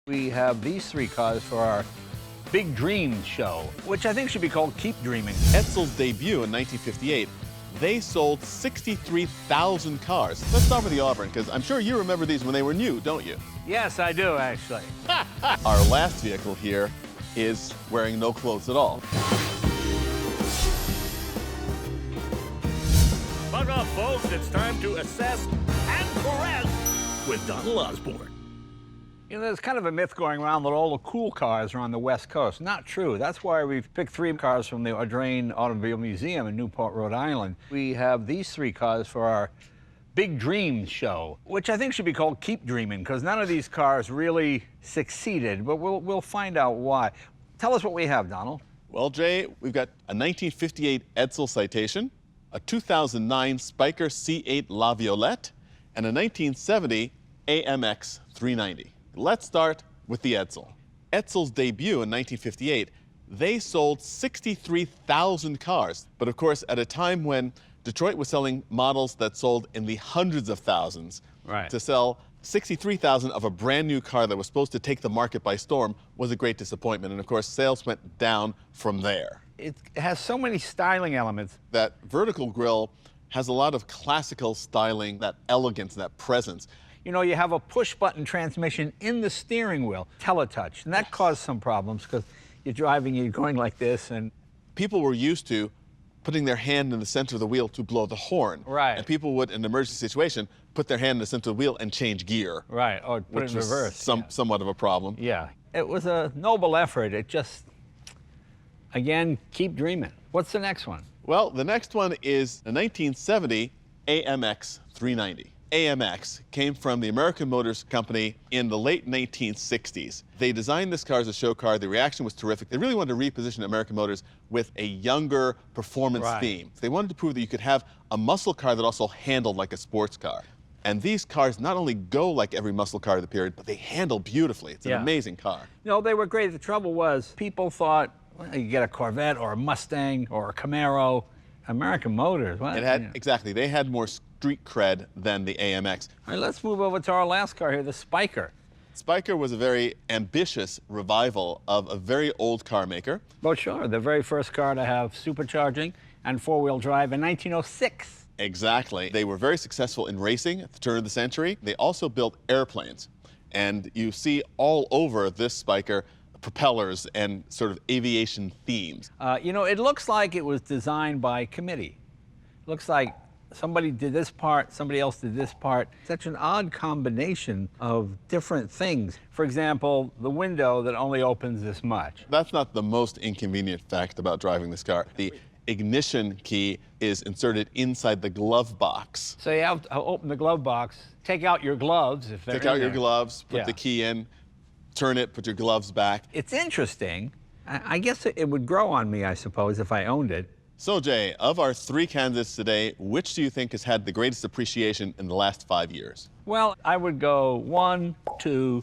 We have these three cars for our Big Dream show, which I think should be called Keep Dreaming. Edsel's debut in 1958, they sold 63,000 cars. Let's start with the Osborne, because I'm sure you remember these when they were new, don't you? Yes, I do, actually. Our last vehicle here is wearing no clothes at all. Buck up, folks. It's time to assess and caress with Donald Osborne. You know, there's kind of a myth going around that all the cool cars are on the West Coast. Not true. That's why we've picked three cars from the Osborne Automobile Museum in Newport, Rhode Island. We have these three cars for our Big Dream show, which I think should be called Keep Dreaming, because none of these cars really succeeded, but we'll find out why. Tell us what we have, Donald. Well, Jay, we've got a 1958 Edsel Citation, a 2009 Spyker C8 La Violette, and a 1970 AMX 390. Let's start with the Edsel. Edsel's debut in 1958, they sold 63,000 cars. But of course, at a time when Detroit was selling models that sold in the hundreds of thousands, right, to sell 63,000 of a brand new car that was supposed to take the market by storm was a great disappointment. And of course, sales went down from there. It has so many styling elements. That vertical grille has a lot of classical styling, that elegance, that presence. You know, you have a push-button transmission in the steering wheel, teletouch, and that caused some problems because you're driving, you're going like this, and people were used to putting their hand in the center of the wheel to blow the horn. Right. And people would, in an emergency situation, put their hand in the center of the wheel and change gear. Right, or put it in reverse. Somewhat of a problem. Yeah, it was a noble effort. It just, again, keep dreaming. What's the next one? Well, the next one is the 1970 AMX 390. AMX came from the American Motors Company in the late 1960s. They designed this car as a show car. The reaction was terrific. They really wanted to reposition American Motors with a younger performance theme. They wanted to prove that you could have a muscle car that also handled like a sports car. And these cars not only go like every muscle car of the period, but they handle beautifully. It's an amazing car. You know, they were great. The trouble was people thought, well, you get a Corvette or a Mustang or a Camaro. American Motors, what? It had, exactly, they had more street cred than the AMX. All right, let's move over to our last car here, the Spyker. Spyker was a very ambitious revival of a very old car maker. Well, sure, the very first car to have supercharging and four-wheel drive in 1906. Exactly. They were very successful in racing at the turn of the century. They also built airplanes. And you see all over this Spyker propellers and sort of aviation themes. You know, it looks like it was designed by committee. It looks like somebody did this part, somebody else did this part. Such an odd combination of different things. For example, the window that only opens this much. That's not the most inconvenient fact about driving this car. The ignition key is inserted inside the glove box. So you have to open the glove box, take out your gloves if they're in Take out your there. gloves, put the key in, turn it, put your gloves back. It's interesting. I guess it would grow on me, I suppose, if I owned it. So, Jay, of our three candidates today, which do you think has had the greatest appreciation in the last 5 years? Well, I would go 1, 2,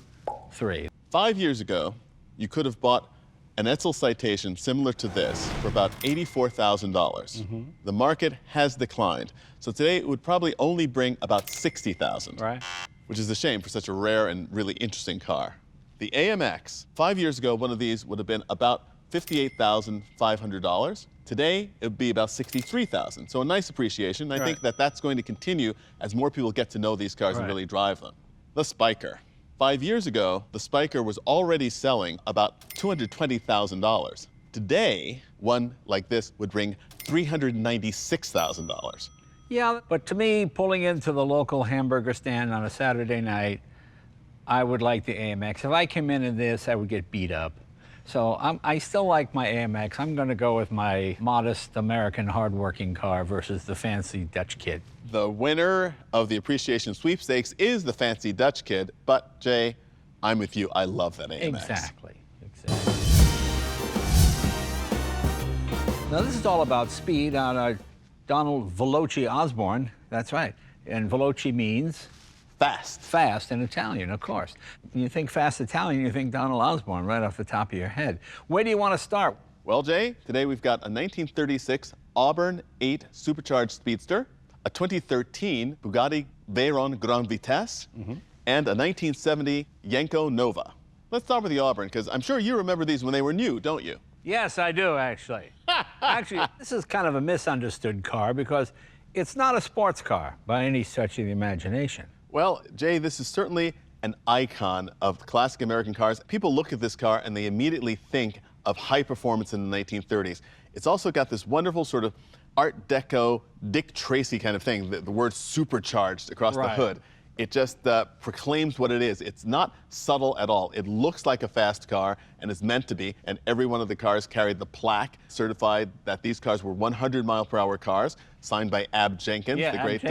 3. 5 years ago, you could have bought an Edsel Citation similar to this for about $84,000. The market has declined. So today it would probably only bring about $60,000. Right. Which is a shame for such a rare and really interesting car. The AMX, 5 years ago, one of these would have been about $58,500. Today, it would be about $63,000. So a nice appreciation. I think that that's going to continue as more people get to know these cars and really drive them. The Spyker. 5 years ago, the Spyker was already selling about $220,000. Today, one like this would bring $396,000. Yeah, but to me, pulling into the local hamburger stand on a Saturday night, I would like the AMX. If I came in this, I would get beat up. So I still like my AMX. I'm going to go with my modest American hardworking car versus the fancy Dutch kid. The winner of the appreciation sweepstakes is the fancy Dutch kid. But, Jay, I'm with you. I love that AMX. Exactly. Now, this is all about speed on Donald Veloci Osborne. That's right. And Veloci means? Fast. Fast in Italian, of course. When you think fast Italian, you think Donald Osborne right off the top of your head. Where do you want to start? Well, Jay, today we've got a 1936 Auburn 8 supercharged speedster, a 2013 Bugatti Veyron Grand Vitesse, and a 1970 Yenko Nova. Let's start with the Osborne, because I'm sure you remember these when they were new, don't you? Yes, I do, actually. Actually, this is kind of a misunderstood car because it's not a sports car by any stretch of the imagination. Well, Jay, this is certainly an icon of classic American cars. People look at this car and they immediately think of high performance in the 1930s. It's also got this wonderful sort of Art Deco, Dick Tracy kind of thing, the word supercharged across the hood. It just proclaims what it is. It's not subtle at all. It looks like a fast car and is meant to be, and every one of the cars carried the plaque certified that these cars were 100-mile-per-hour cars, signed by Ab Jenkins, the great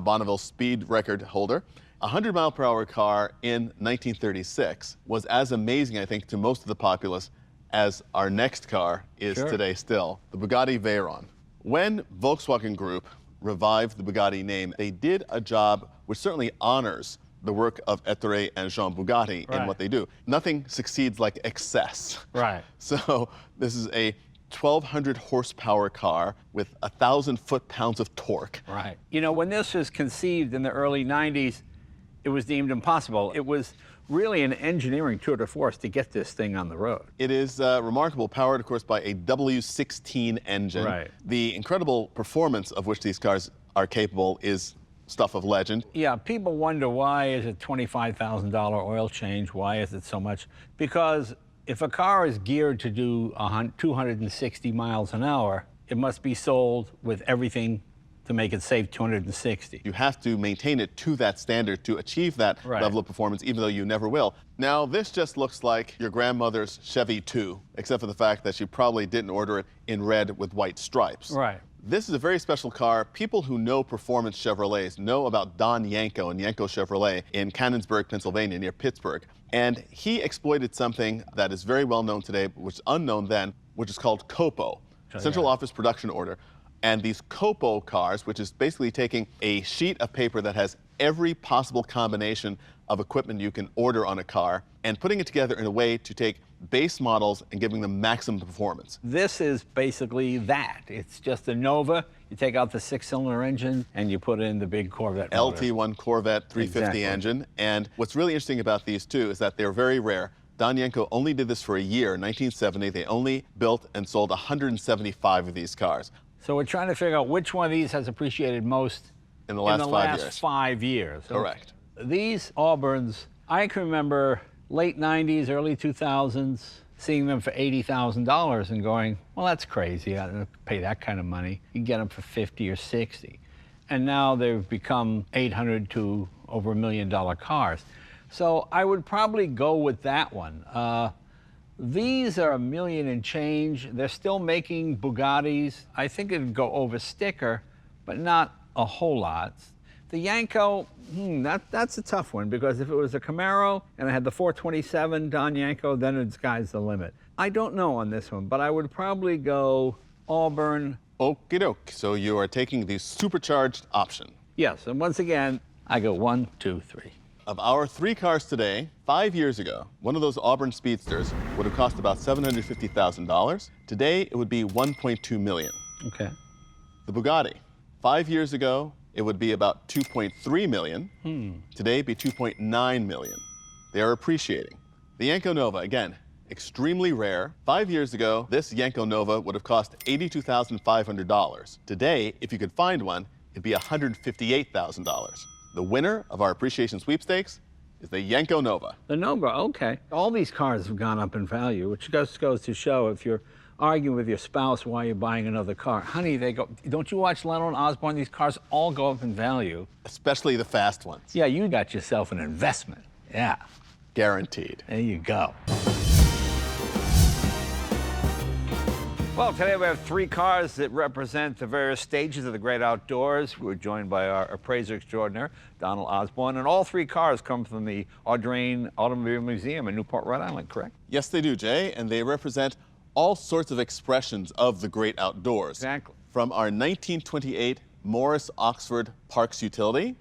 Bonneville speed record holder. A 100-mile-per-hour car in 1936 was as amazing, I think, to most of the populace as our next car is today still, the Bugatti Veyron. When Volkswagen Group revived the Bugatti name, they did a job which certainly honors the work of Ettore and Jean Bugatti in what they do. Nothing succeeds like excess. So this is a 1,200 horsepower car with 1,000 foot-pounds of torque. You know, when this was conceived in the early 90s, it was deemed impossible. It was really an engineering tour de force to get this thing on the road. It is remarkable, powered, of course, by a W16 engine. The incredible performance of which these cars are capable is stuff of legend. Yeah, people wonder why is it $25,000 oil change? Why is it so much? Because if a car is geared to do 260 miles an hour, it must be sold with everything to make it save 260. You have to maintain it to that standard to achieve that level of performance, even though you never will. Now, this just looks like your grandmother's Chevy 2, except for the fact that she probably didn't order it in red with white stripes. This is a very special car. People who know performance Chevrolets know about Don Yanko and Yanko Chevrolet in Canonsburg, Pennsylvania, near Pittsburgh. And he exploited something that is very well known today, which was unknown then, which is called COPO, Central Office Production Order. And these COPO cars, which is basically taking a sheet of paper that has every possible combination of equipment you can order on a car and putting it together in a way to take base models and giving them maximum performance. This is basically that. It's just a Nova. You take out the 6-cylinder engine and you put in the big Corvette motor. LT1 Corvette 350 engine. And what's really interesting about these two is that they're very rare. Don Yanko only did this for a year, in 1970. They only built and sold 175 of these cars. So we're trying to figure out which one of these has appreciated most in the last 5 years. Correct. These Osbornes, I can remember late 90s, early 2000s, seeing them for $80,000 and going, well, that's crazy. I don't pay that kind of money. You can get them for 50 or 60. And now they've become $800 to over $1 million cars. So I would probably go with that one. These are $1 million and change. They're still making Bugattis. I think it'd go over sticker, but not a whole lot. The Yanko, that's a tough one, because if it was a Camaro and it had the 427 Don Yanko, then the sky's the limit. I don't know on this one, but I would probably go Osborne. Okie doke. So you are taking the supercharged option. Yes, and once again, I go 1, 2, 3. Of our 3 cars today, 5 years ago, one of those Osborne Speedsters would have cost about $750,000. Today, it would be $1.2 million. Okay. The Bugatti, 5 years ago, it would be about $2.3 million. Today, it'd be $2.9 million. They are appreciating. The Yanko Nova, again, extremely rare. 5 years ago, this Yanko Nova would have cost $82,500. Today, if you could find one, it'd be $158,000. The winner of our appreciation sweepstakes is the Yanko Nova. The Nova, okay. All these cars have gone up in value, which just goes to show if you're arguing with your spouse why you're buying another car. Honey, they go, don't you watch Leno and Osborne? These cars all go up in value. Especially the fast ones. Yeah, you got yourself an investment. Yeah. Guaranteed. There you go. Well, today we have 3 cars that represent the various stages of the great outdoors. We're joined by our appraiser extraordinaire, Donald Osborne, and all 3 cars come from the Audrain Automobile Museum in Newport, Rhode Island, correct? Yes, they do, Jay, and they represent all sorts of expressions of the great outdoors. Exactly. From our 1928 Morris Oxford Parks utility,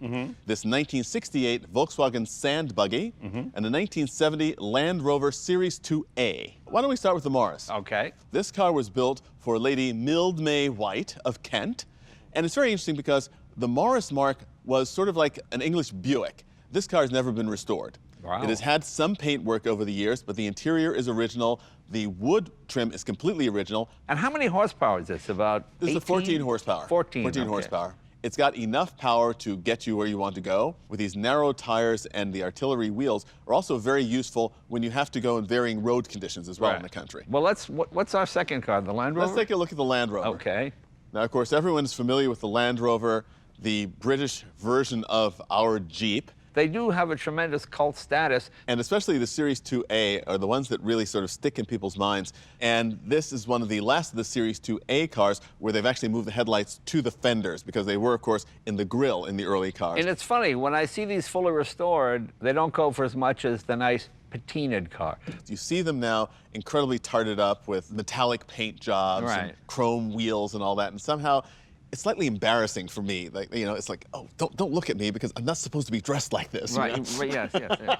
this 1968 Volkswagen Sand Buggy, and the 1970 Land Rover Series 2A. Why don't we start with the Morris? Okay. This car was built for Lady Mildmay White of Kent, and it's very interesting because the Morris mark was sort of like an English Buick. This car has never been restored. Wow. It has had some paint work over the years, but the interior is original. The wood trim is completely original. And how many horsepower is this? About This 18? is a 14 horsepower. 14 okay. horsepower. It's got enough power to get you where you want to go. With these narrow tires and the artillery wheels are also very useful when you have to go in varying road conditions as well in the country. Well, what's our second car, the Land Rover? Let's take a look at the Land Rover. Okay. Now, of course, everyone's familiar with the Land Rover, the British version of our Jeep. They do have a tremendous cult status. And especially the Series 2A are the ones that really sort of stick in people's minds. And this is one of the last of the Series 2A cars where they've actually moved the headlights to the fenders because they were, of course, in the grille in the early cars. And it's funny, when I see these fully restored, they don't go for as much as the nice patinaed car. You see them now incredibly tarted up with metallic paint jobs and chrome wheels and all that. And somehow it's slightly embarrassing for me. Like, you know, it's like, oh, don't look at me because I'm not supposed to be dressed like this. Right, you know? right, yes.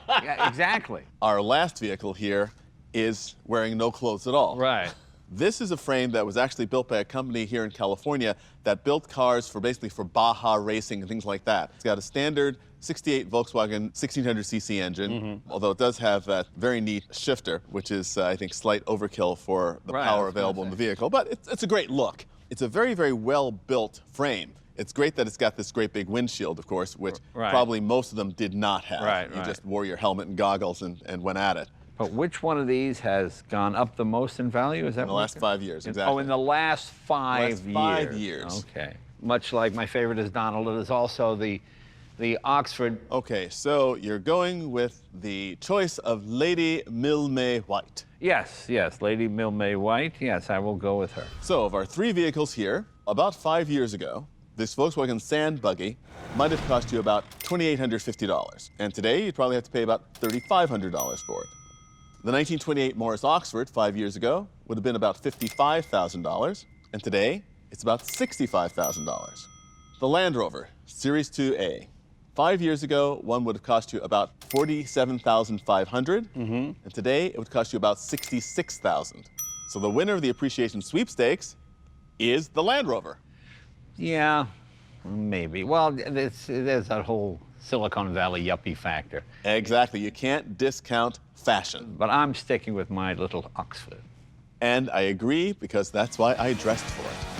Yeah, exactly. Our last vehicle here is wearing no clothes at all. Right. This is a frame that was actually built by a company here in California that built cars for basically for Baja racing and things like that. It's got a standard 68 Volkswagen 1600cc engine, although it does have that very neat shifter, which is, I think, slight overkill for the power available in the vehicle. But it's a great look. It's a very, very well-built frame. It's great that it's got this great big windshield, of course, which probably most of them did not have. You just wore your helmet and goggles and went at it. But which one of these has gone up the most in value? Is that in the last 5 years, exactly. Oh, in the last 5 years. 5 years. Okay. Much like my favorite is Donald, it is also the Oxford. Okay, so you're going with the choice of Lady Milne White. Yes, Lady Milne White. Yes, I will go with her. So of our 3 vehicles here, about 5 years ago, this Volkswagen Sand Buggy might have cost you about $2,850. And today, you'd probably have to pay about $3,500 for it. The 1928 Morris Oxford 5 years ago would have been about $55,000. And today, it's about $65,000. The Land Rover Series 2A. 5 years ago, one would have cost you about $47,500, and today it would cost you about $66,000. So the winner of the appreciation sweepstakes is the Land Rover. Yeah, maybe. Well, there's that whole Silicon Valley yuppie factor. Exactly. You can't discount fashion. But I'm sticking with my little Oxford. And I agree because that's why I dressed for it.